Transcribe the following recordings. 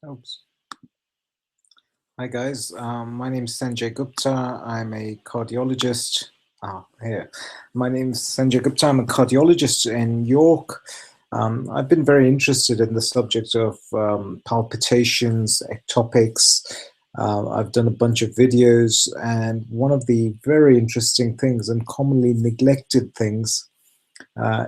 Oops. Hi guys, my name is Sanjay Gupta. I'm a cardiologist. Here. My name is Sanjay Gupta. I'm a cardiologist in York. I've been very interested in the subject of palpitations, ectopics. I've done a bunch of videos, and one of the very interesting things and commonly neglected things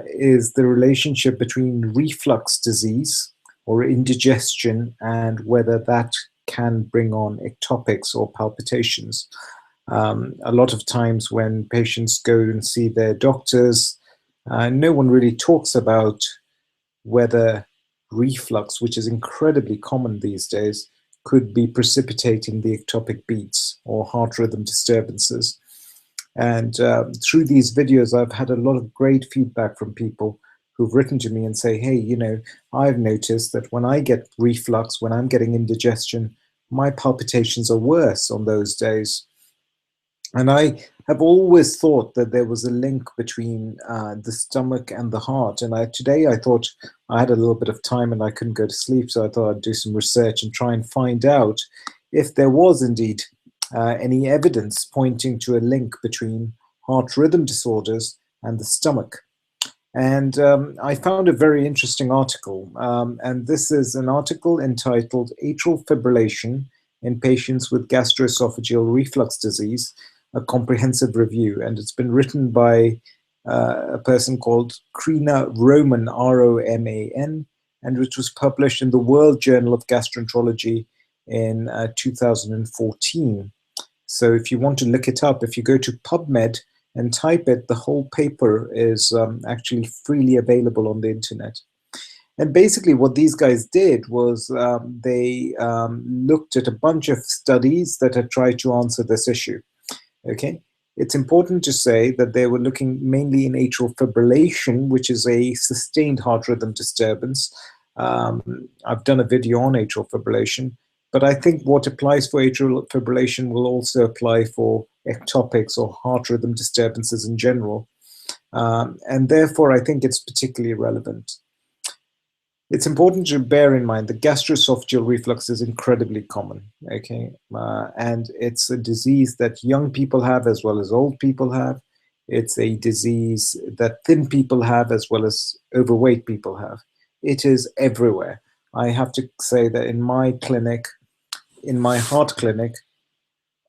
is the relationship between reflux disease or indigestion and whether that can bring on ectopics or palpitations. A lot of times when patients go and see their doctors, no one really talks about whether reflux, which is incredibly common these days, could be precipitating the ectopic beats or heart rhythm disturbances. And through these videos, I've had a lot of great feedback from people who've written to me and say, hey, you know, I've noticed that when I get reflux, when I'm getting indigestion, my palpitations are worse on those days. And I have always thought that there was a link between the stomach and the heart. And today I thought I had a little bit of time and I couldn't go to sleep, so I thought I'd do some research and try and find out if there was indeed any evidence pointing to a link between heart rhythm disorders and the stomach. And I found a very interesting article, and this is an article entitled Atrial Fibrillation in Patients with Gastroesophageal Reflux Disease, a comprehensive review, and it's been written by a person called Krina Roman, R-O-M-A-N, and which was published in the World Journal of Gastroenterology in 2014. So if you want to look it up, if you go to PubMed and type it, the whole paper is actually freely available on the internet. And basically what these guys did was they looked at a bunch of studies that had tried to answer this issue. Okay, it's important to say that they were looking mainly in atrial fibrillation, which is a sustained heart rhythm disturbance. I've done a video on atrial fibrillation, but I think what applies for atrial fibrillation will also apply for ectopics or heart rhythm disturbances in general. And therefore, I think it's particularly relevant. It's important to bear in mind that gastroesophageal reflux is incredibly common, okay? And it's a disease that young people have as well as old people have. It's a disease that thin people have as well as overweight people have. It is everywhere. I have to say that in my clinic, in my heart clinic,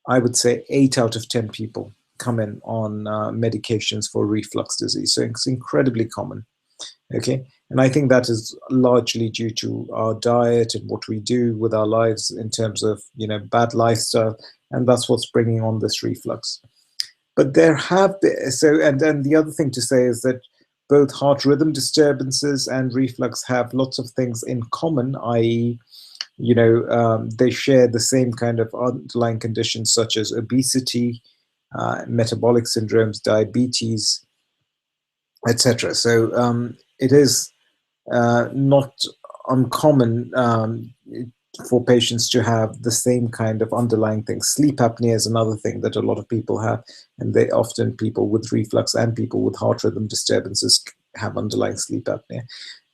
I would say 8 out of 10 people come in on medications for reflux disease. So it's incredibly common, okay? And I think that is largely due to our diet and what we do with our lives in terms of, you know, bad lifestyle, and that's what's bringing on this reflux. But there have been, and the other thing to say is that both heart rhythm disturbances and reflux have lots of things in common, i.e., you know, they share the same kind of underlying conditions such as obesity, metabolic syndromes, diabetes, etc. So it is not uncommon for patients to have the same kind of underlying things. Sleep apnea is another thing that a lot of people have, and they often, people with reflux and people with heart rhythm disturbances have underlying sleep apnea.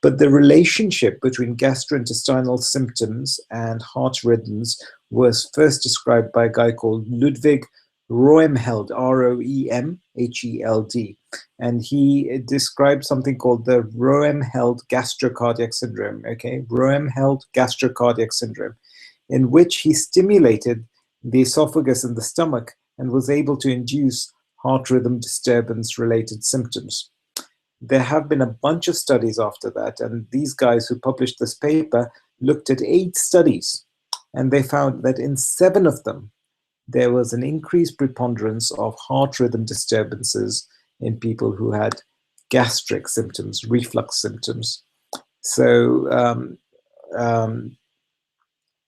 But the relationship between gastrointestinal symptoms and heart rhythms was first described by a guy called Ludwig Roemheld, R-O-E-M-H-E-L-D. And he described something called the Roem-Held gastrocardiac syndrome, okay? Roem-Held gastrocardiac syndrome, in which he stimulated the esophagus and the stomach and was able to induce heart rhythm disturbance-related symptoms. There have been a bunch of studies after that, and these guys who published this paper looked at 8 studies, and they found that in 7 of them, there was an increased preponderance of heart rhythm disturbances in people who had gastric symptoms, reflux symptoms. So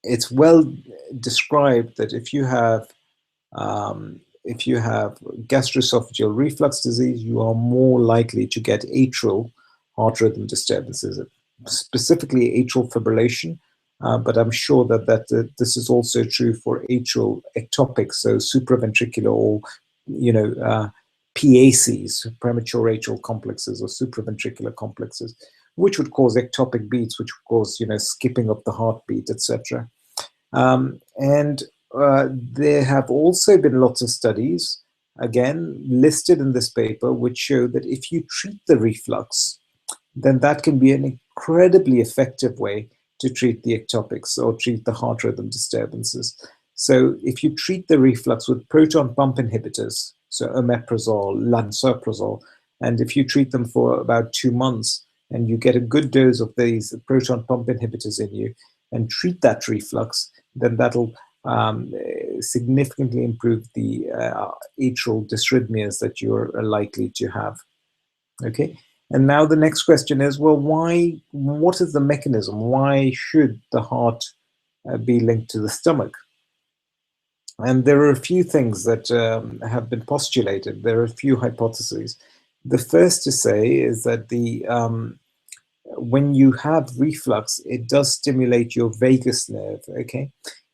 it's well described that if you have gastroesophageal reflux disease, you are more likely to get atrial heart rhythm disturbances, specifically atrial fibrillation. But I'm sure that this is also true for atrial ectopics, so supraventricular or, you know, PACs, premature atrial complexes or supraventricular complexes, which would cause ectopic beats, which would cause, skipping of the heartbeat, etc. And there have also been lots of studies, again, listed in this paper, which show that if you treat the reflux, then that can be an incredibly effective way to treat the ectopics or treat the heart rhythm disturbances. So if you treat the reflux with proton pump inhibitors, so omeprazole, lansoprazole, and if you treat them for about 2 months and you get a good dose of these proton pump inhibitors in you and treat that reflux, then that'll significantly improve the atrial dysrhythmias that you're likely to have. Okay, and now the next question is, well, why? What is the mechanism? Why should the heart be linked to the stomach? And there are a few things that have been postulated. There are a few hypotheses. The first to say is that when you have reflux, it does stimulate your vagus nerve, okay?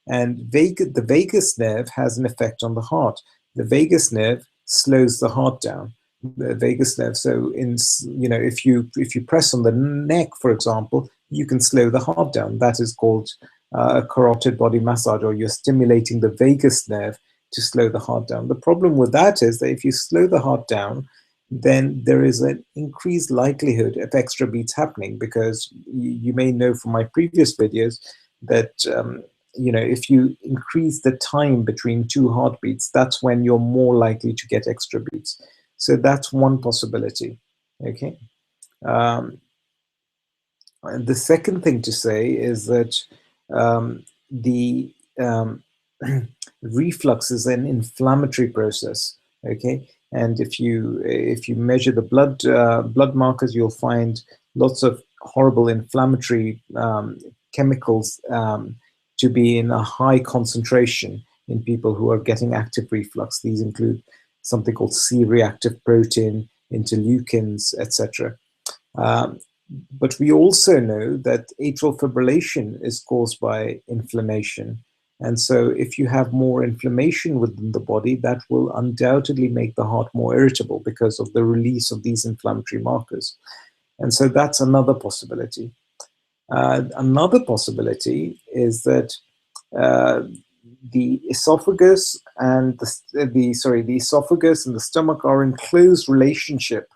And the vagus nerve has an effect on the heart. The vagus nerve slows the heart down. The vagus nerve. So, if you press on the neck, for example, you can slow the heart down. That is called a carotid body massage, or you're stimulating the vagus nerve to slow the heart down. The problem with that is that if you slow the heart down, then there is an increased likelihood of extra beats happening, because you may know from my previous videos that if you increase the time between two heartbeats, that's when you're more likely to get extra beats. So that's one possibility. Okay. And the second thing to say is that the reflux is an inflammatory process. Okay. And if you measure the blood markers, you'll find lots of horrible inflammatory chemicals to be in a high concentration in people who are getting active reflux. These include something called C-reactive protein, interleukins, etc. But we also know that atrial fibrillation is caused by inflammation. And so if you have more inflammation within the body, that will undoubtedly make the heart more irritable because of the release of these inflammatory markers. And so that's another possibility. Another possibility is that the esophagus and the esophagus and the stomach are in close relationship.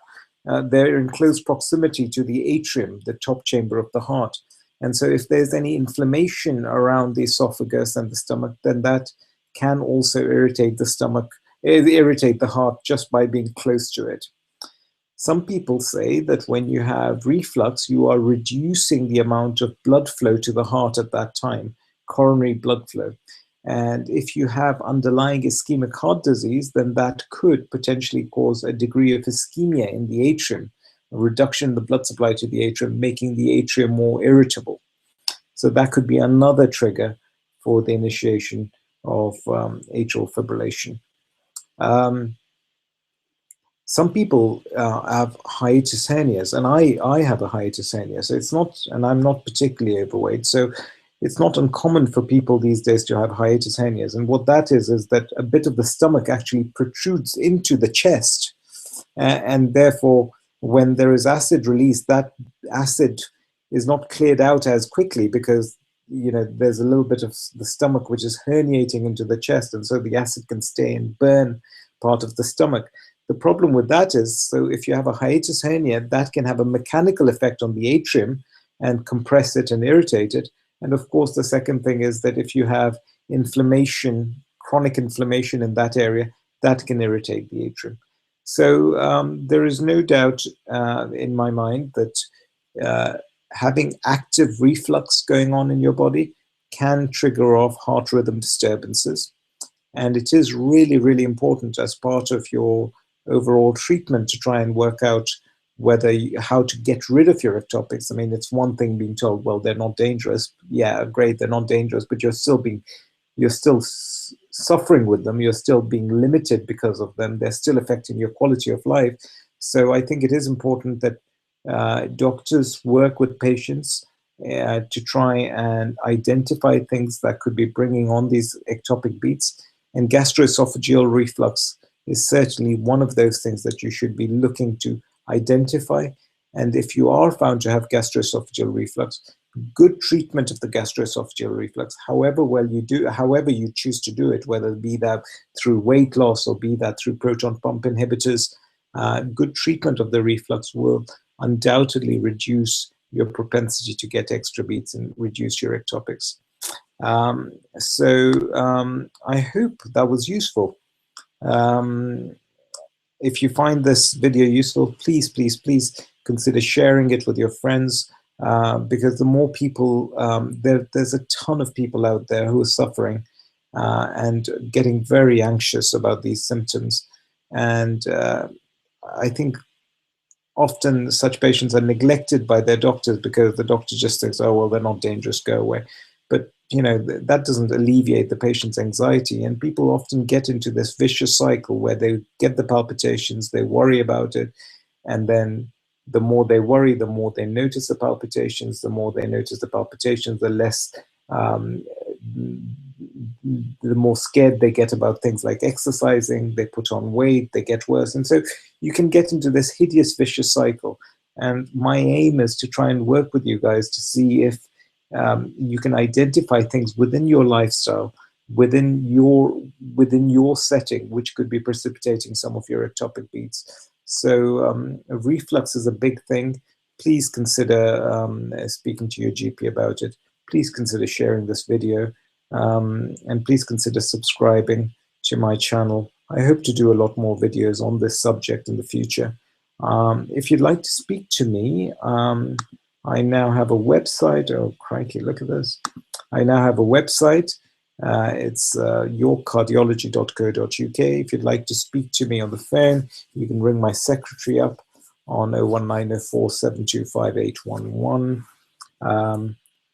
They're in close proximity to the atrium, the top chamber of the heart. And so if there's any inflammation around the esophagus and the stomach, then that can also irritate the heart just by being close to it. Some people say that when you have reflux, you are reducing the amount of blood flow to the heart at that time, coronary blood flow. And if you have underlying ischemic heart disease, then that could potentially cause a degree of ischemia in the atrium, a reduction in the blood supply to the atrium, making the atrium more irritable. So that could be another trigger for the initiation of atrial fibrillation. Some people have hiatus hernias, and I have a hiatus hernia, so it's not, and I'm not particularly overweight, so it's not uncommon for people these days to have hiatus hernias. And what that is that a bit of the stomach actually protrudes into the chest, and therefore when there is acid release, that acid is not cleared out as quickly because there's a little bit of the stomach which is herniating into the chest, and so the acid can stay and burn part of the stomach. The problem with that is, so if you have a hiatus hernia, that can have a mechanical effect on the atrium and compress it and irritate it. And of course, the second thing is that if you have inflammation, chronic inflammation in that area, that can irritate the atrium. So there is no doubt in my mind that having active reflux going on in your body can trigger off heart rhythm disturbances. And it is really, really important as part of your overall treatment to try and work out how to get rid of your ectopics. I mean, it's one thing being told, well, they're not dangerous. Yeah, great, they're not dangerous, but you're still suffering with them. You're still being limited because of them. They're still affecting your quality of life. So I think it is important that doctors work with patients to try and identify things that could be bringing on these ectopic beats. And gastroesophageal reflux is certainly one of those things that you should be looking to identify And if you are found to have gastroesophageal reflux, good treatment of the gastroesophageal reflux, however well you do, however you choose to do it, whether it be that through weight loss or be that through proton pump inhibitors, good treatment of the reflux will undoubtedly reduce your propensity to get extra beats and reduce your ectopics. I hope that was useful. If you find this video useful, please, please, please consider sharing it with your friends, because the more people, there's a ton of people out there who are suffering and getting very anxious about these symptoms. And I think often such patients are neglected by their doctors because the doctor just says, oh, well, they're not dangerous, go away. But that doesn't alleviate the patient's anxiety, and people often get into this vicious cycle where they get the palpitations, they worry about it, and then the more they worry, the more they notice the palpitations, the more they notice the palpitations, the less the more scared they get about things like exercising, they put on weight, they get worse. And so you can get into this hideous vicious cycle. And my aim is to try and work with you guys to see if you can identify things within your lifestyle, within your setting, which could be precipitating some of your ectopic beats. So reflux is a big thing. Please consider speaking to your GP about it. Please consider sharing this video, and please consider subscribing to my channel. I hope to do a lot more videos on this subject in the future. If you'd like to speak to me, I now have a website. Oh, crikey, look at this. I now have a website. It's yourcardiology.co.uk. If you'd like to speak to me on the phone, you can ring my secretary up on 01904 725 811.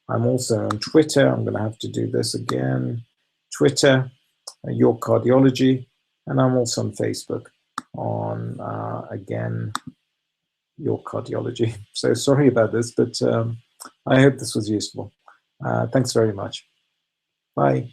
I'm also on Twitter. I'm going to have to do this again. Twitter, Your Cardiology, and I'm also on Facebook on, again, Your Cardiology. So sorry about this, but I hope this was useful. Thanks very much. Bye.